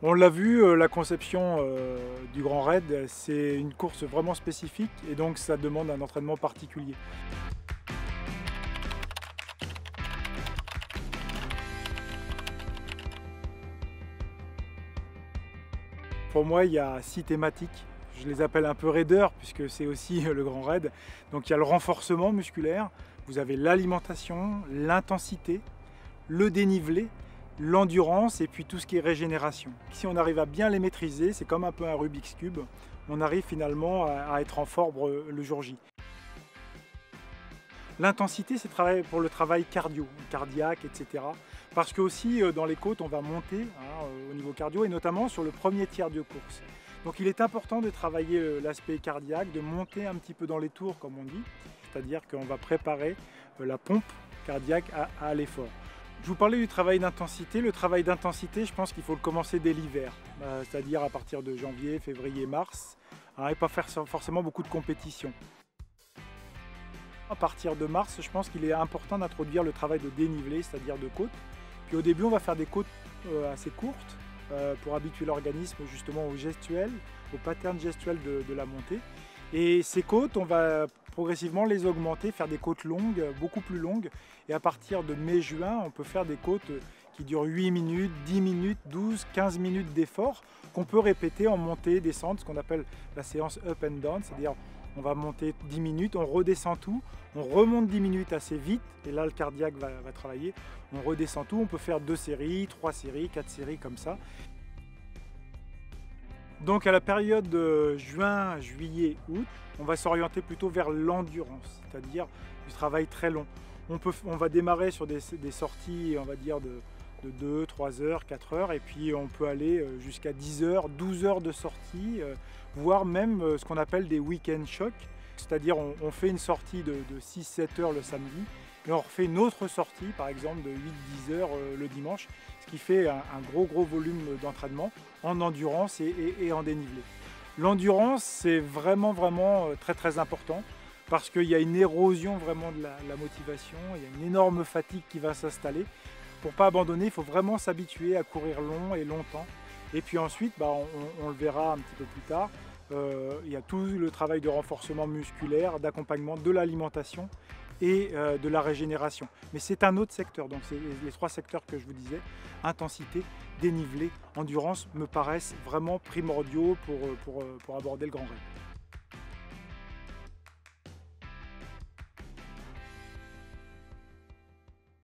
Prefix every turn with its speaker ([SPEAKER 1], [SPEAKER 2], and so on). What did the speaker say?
[SPEAKER 1] On l'a vu, la conception du Grand Raid, c'est une course vraiment spécifique et donc ça demande un entraînement particulier. Pour moi, il y a 6 thématiques. Je les appelle un peu raiders puisque c'est aussi le Grand Raid. Donc il y a le renforcement musculaire, vous avez l'alimentation, l'intensité, le dénivelé, l'endurance et puis tout ce qui est régénération. Si on arrive à bien les maîtriser, c'est comme un peu un Rubik's Cube, on arrive finalement à être en forme le jour J. L'intensité, c'est pour le travail cardio, cardiaque, etc. Parce que aussi dans les côtes, on va monter au niveau cardio et notamment sur le premier tiers de course. Donc il est important de travailler l'aspect cardiaque, de monter un petit peu dans les tours comme on dit, c'est-à-dire qu'on va préparer la pompe cardiaque à l'effort. Je vous parlais du travail d'intensité. Le travail d'intensité, je pense qu'il faut le commencer dès l'hiver, c'est-à-dire à partir de janvier, février, mars, et pas faire forcément beaucoup de compétition. À partir de mars, je pense qu'il est important d'introduire le travail de dénivelé, c'est-à-dire de côte. Puis au début, on va faire des côtes assez courtes pour habituer l'organisme justement au gestuel, au pattern gestuel de la montée. Et ces côtes, on va progressivement les augmenter, faire des côtes longues, beaucoup plus longues. Et à partir de mai-juin, on peut faire des côtes qui durent 8 minutes, 10 minutes, 12, 15 minutes d'effort qu'on peut répéter en montée, descente, ce qu'on appelle la séance up and down, c'est-à-dire on va monter 10 minutes, on redescend tout, on remonte 10 minutes assez vite, et là le cardiaque va travailler, on redescend tout, on peut faire 2 séries, 3 séries, 4 séries comme ça. Donc à la période de juin, juillet, août, on va s'orienter plutôt vers l'endurance, c'est-à-dire du travail très long. On va démarrer sur des sorties, on va dire, de 2, 3 heures, 4 heures, et puis on peut aller jusqu'à 10 heures, 12 heures de sortie, voire même ce qu'on appelle des week-end shocks, c'est-à-dire on fait une sortie de 6-7 heures le samedi, et on refait une autre sortie, par exemple de 8-10 heures le dimanche, ce qui fait un gros volume d'entraînement en endurance et en dénivelé. L'endurance, c'est vraiment très important, parce qu'il y a une érosion vraiment de la motivation, il y a une énorme fatigue qui va s'installer. Pour ne pas abandonner, il faut vraiment s'habituer à courir long et longtemps. Et puis ensuite, on le verra un petit peu plus tard, il y a tout le travail de renforcement musculaire, d'accompagnement de l'alimentation et de la régénération. Mais c'est un autre secteur, donc c'est les 3 secteurs que je vous disais, intensité, dénivelé, endurance, me paraissent vraiment primordiaux pour aborder le Grand Raid.